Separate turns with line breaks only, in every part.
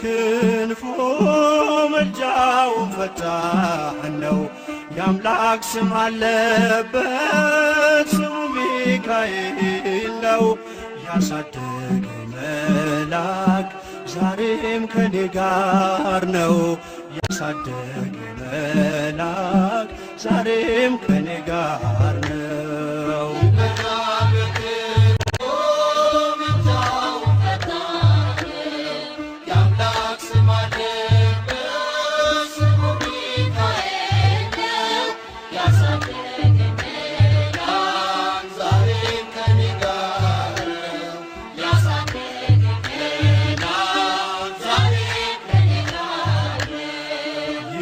በክንፎ ምልጃው ፈጣን ነው። የአምላክ ስም አለበት ስሙ ሚካኤል ነው። ያሳደገኝ መልአክ ዛሬም ከኔ ጋር ነው። ያሳደገኝ መልአክ ዛሬም ከኔ ጋር ነው።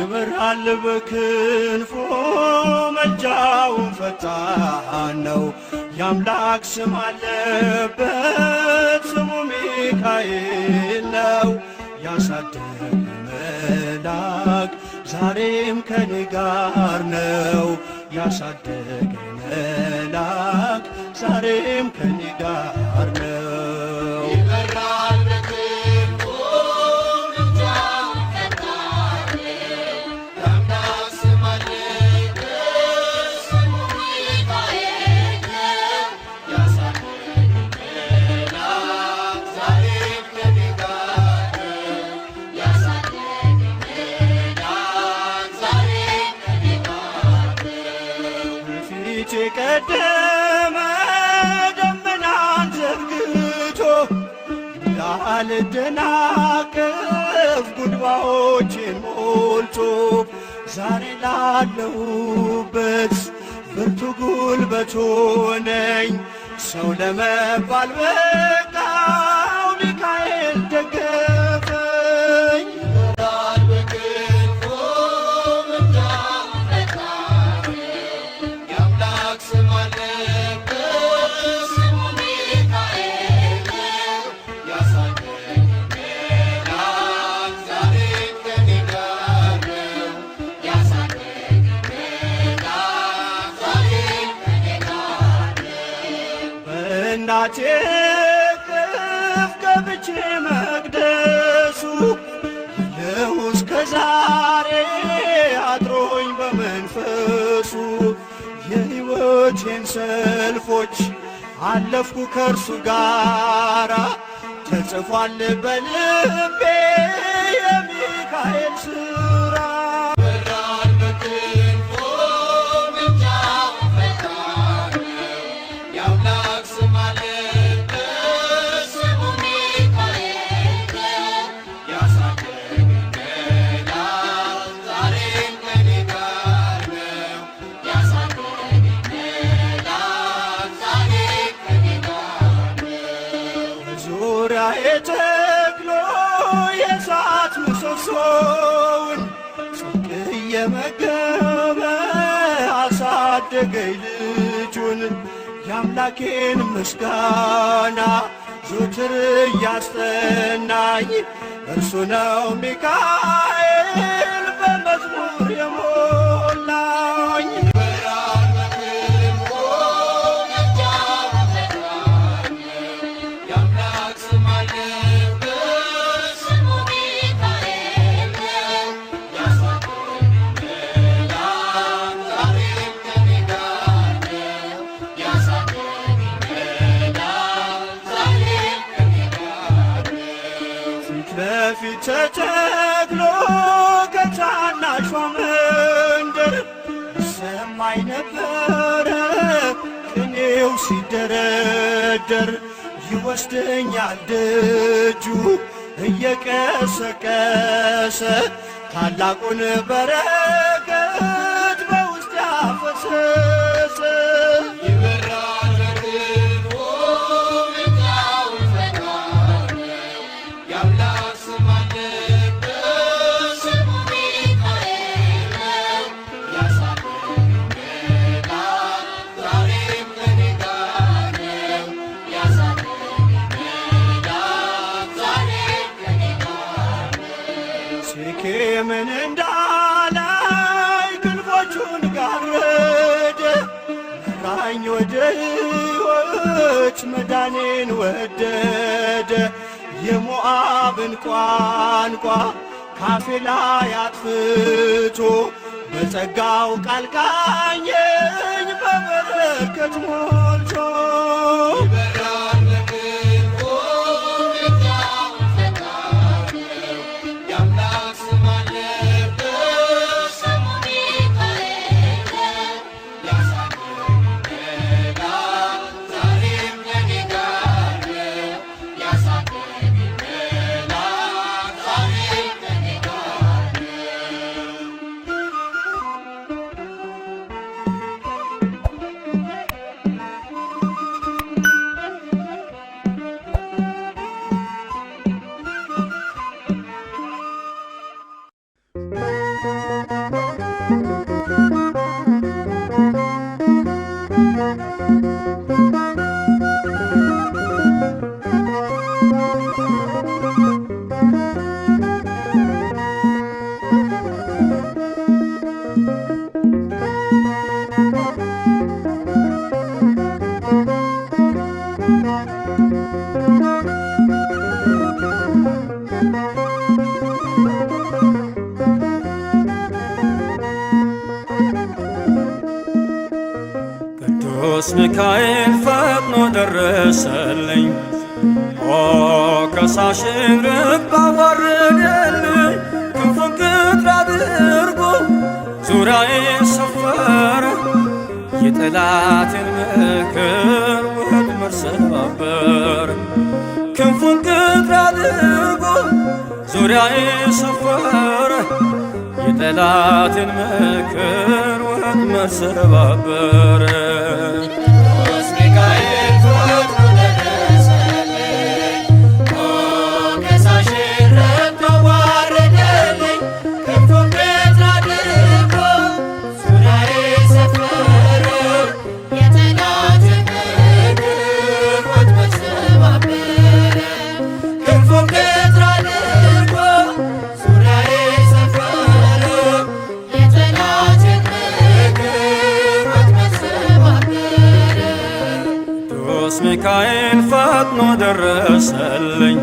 ይበራል በክንፎ መልጃው ፈጣን ነው። የአምላክ ስም አለበት ስሙ ሚካኤል ነው። ያሳደገኝ መልአክ ዛሬም ከኔ ጋር ነው። ያሳደገኝ መልአክ ዛሬም ከኔ ጋር ነው። የቀደመ ደመናን ዘርግቶ እንዳልደናቀፍ ጉድባዎችን ሞልቶ ዛሬ ላለሁበት ብርቱ ጉልበት ሆነኝ። ሰው ለመባል በቃው ሚካኤል ደገፈኝ። እናቴ እቅፍ ገብቼ መቅደሱ ለሁ እስከ ዛሬ አድሮኝ በመንፈሱ የሕይወቴን ሰልፎች አለፍኩ ከእርሱ ጋራ ተጽፏል በልቤ የሚካኤል ሥራ። ተክሎ የእሳት ምሰሶውን ጽድቅ እየመገበ አሳደገኝ ልጁን። የአምላኬን ምስጋና ዘወትር እያስጠናኝ እርሱ ነው ሚካኤል በመዝሙር የሞላኝ። በፊት ተተክሎ ከታናሿ መንደር ሰማይ ነበረ ቅኔው ሲደረደር። ይወስደኛል ደጁ እየቀሰቀሰ ታላቁን በረከት በውስጥ ያፈሰሰ። ሴኬምን እንዳላይ ክንፎቹን ጋረደ መራኝ ወደ ሕይወት መዳኔን ወደደ። የሞዓብን ቋንቋ ካፌ ላይ አጥፍቶ በጸጋው ቃል ቃኘኝ በበረከት ሞልቶ
ቅዱስ ሚካኤል ፈጥኖ ደረሰልኝ ከሳሽን ርግብ አዋረደልኝ ክንፉን ቅጥር አድርጎ ዙሪያዬን ሰፈረ የጠላቴን ምክር ወጥመድ ሰባበረ ክንፉን ቅጥር አድርጎ ዙሪያዬን ሰፈረ የጠላቴን ምክር ወጥመድ ሰባበረ ቅዱስ ሚካኤል ፈጥኖ ደረሰልኝ ከሳሽን ርግብ አዋረደልኝ ክንፉን ቅጥር አድርጎ ዙሪያዬን ሰፈረ የጠላቴን ምክር ወጥመድ ሰባበረ ክንፉን ቅጥር አድርጎ ዙሪያዬን ሰፈረ የጠላቴን ምክር ወጥመድ ሰባበረ ቅዱስ ሚካኤል ፈጥኖ ደረሰልኝ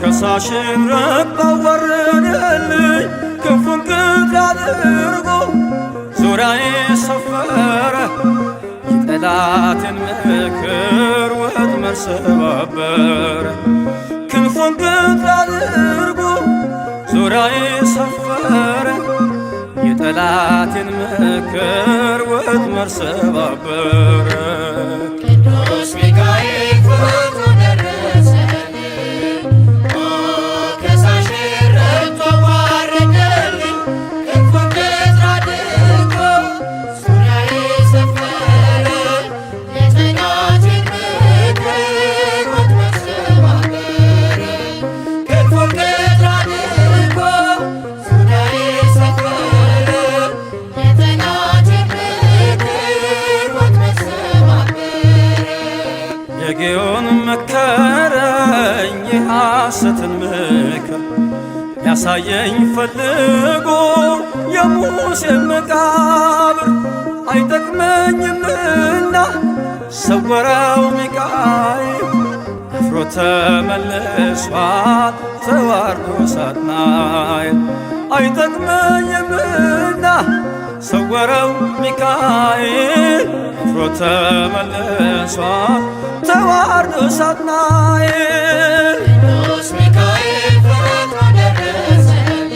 ከሳሽን ርግብ አዋረደልኝ ክንፉን ቅጥር አድርጎ ዙሪያዬን ሰፈረ የጠላቴን ምክር ወጥመድ ሰባበረ ክንፉን ቅጥር አድርጎ ዙሪያዬን ሰፈረ የጠላቴን ምክር ወጥመድ ሰባበረ ቅዱስ ሚካኤል ፈጥኖ ደረሰልኝ ከሳሽን ርግብ አዋረደልኝ ክንፉን ቅጥር አድርጎ ዙሪያዬን ሰፈረ የጠላቴን ምክር ወጥመድ ሰባበረ ክንፉን ቅጥር አድርጎ ዙሪያዬን ሰፈረ የጠላቴን ምክር ወጥመድ ሰባበረ የጌዮን መከረኝ የሐሰትን ምክር ያሳየኝ ፈልጎ የሙሴን መቃብር አይጠቅመኝምና ሰወረው ሚካኤል አፍሮ ተመልሷል ተዋርዶ ሳጥናኤል አይጠቅመኝምና ሰወረው ሚካኤል አፍሮ ተመልሷል ተዋርዶ ሳጥናኤል ቅዱስ ሚካኤል ፈጥኖ ደረሰልኝ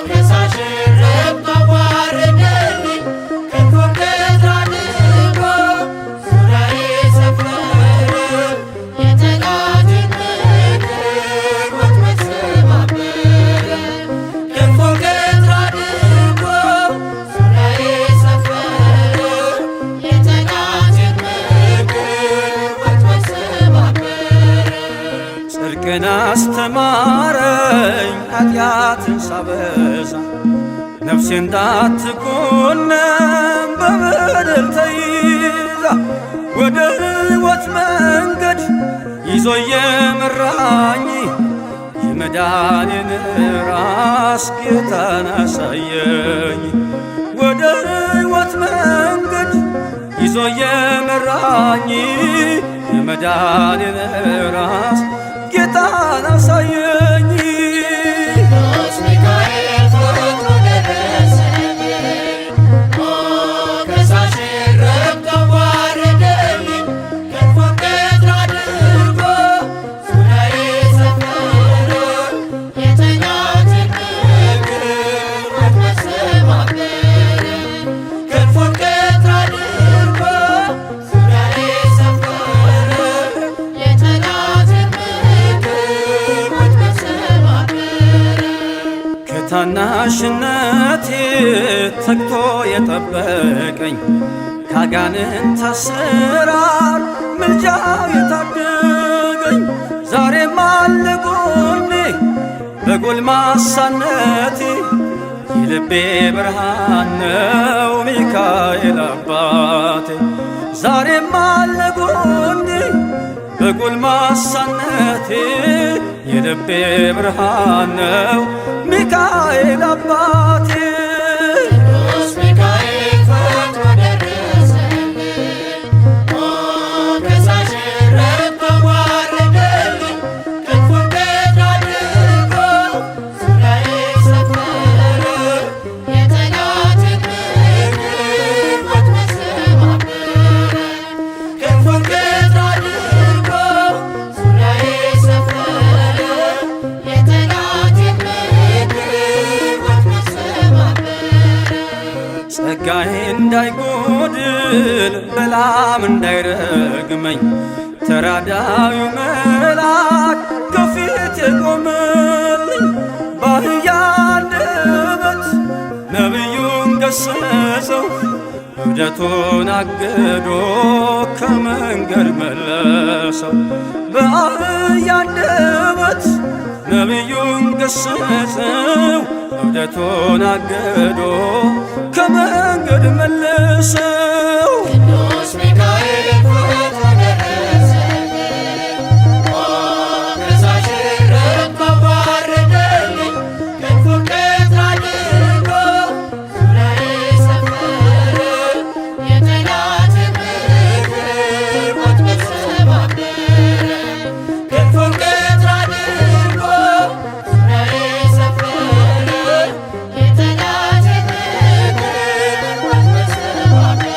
ከሳሽን ርግብ አዋረደልኝ ክንፉን ቅጥር አድርጎ ዙሪያዬን ሰፈረ የጠላቴን ምክር ወጥመድ ሰባበረ ክንፉን ቅጥር አድርጎ ዙሪያዬን ሰፈረ የጠላቴን ምክር ወጥመድ ሰባበረ ጽድቅን አስተማረኝ ኃጢአትን ሳበዛ ነፍሴ እንዳትኮነን በበደል ተይዛ ወደ ሕይወት መንገድ ይዞ የመራኝ የመዳኔን ራስ ጌታን አሳየኝ ወደ ሕይወት መንገድ ይዞ የመራኝ የመዳኔን ራስ ጌታን አሳየኝ።
ቅዱስ ሚካኤል ፈጥኖ ደረሰልኝ፣ ከሳሽን ረግጦ ዋረደልኝ። ክንፉን ቀትር አድርጎ ዙሪያዬ ሰፈረ፣ የጠላቴን ምክር ወጥመድ ሰባበረ። ክንፉን ቀትር አድርጎ ዙሪያዬ ሰፈረ፣ የጠላቴን ምክር ወጥመድ ሰባበረ።
ከታናሽነቴ ተግቶ የጠበቀኝ ካጋንንት አሰራር ምልጃው የታደገኝ ዛሬም አለ ጎኔ በጎልማሳነቴ የልቤ ብርሃን ነው ሚካኤል አባቴ። ዛሬም አለ ጎኔ በጎልማሳነቴ የልቤ ብርሃን ነው ሚካኤል አባቴ።
ቅዱስ ሚካኤል ፈጥኖ ደረሰልኝ፣ ከሳሽን ረግጦ ዋረደልኝ። ክንፉን ቀትር አድርጎ ዙሪያዬ ሰፈረ፣ የጠላቴን ምክር ወጥመድ ሰባበረ። ክንፉን ቀትር አድርጎ ዙሪያዬ ሰፈረ፣ የጠላቴን ምክር ወጥመድ ሰባበረ።
ጸጋዬ እንዳይጎድል በላም እንዳይረግመኝ ተራዳዩ መልአክ ከፊት የቆመልኝ በአህያ አንደበት ነቢዩን ገሰጸው እብደቱን አግዶ ከመንገድ መለሰው። በአህያ አንደበት ነቢዩን ገሰጸው እብደቱን አግዶ ከመንገድ መለሰው።
ቅዱስ ሚካኤል ፈጥኖ ደረሰልኝ፣ ከሳሽን ረግጦ ዋረደልኝ። ክንፉን ቀትር አድርጎ ዙሪያዬ ሰፈረ፣ የጠላቴን ምክር ወጥመድ ሰባበረ። ክንፉን ቀትር አድርጎ ዙሪያዬ ሰፈረ፣ የጠላቴን ምክር ወጥመድ ሰባበረ።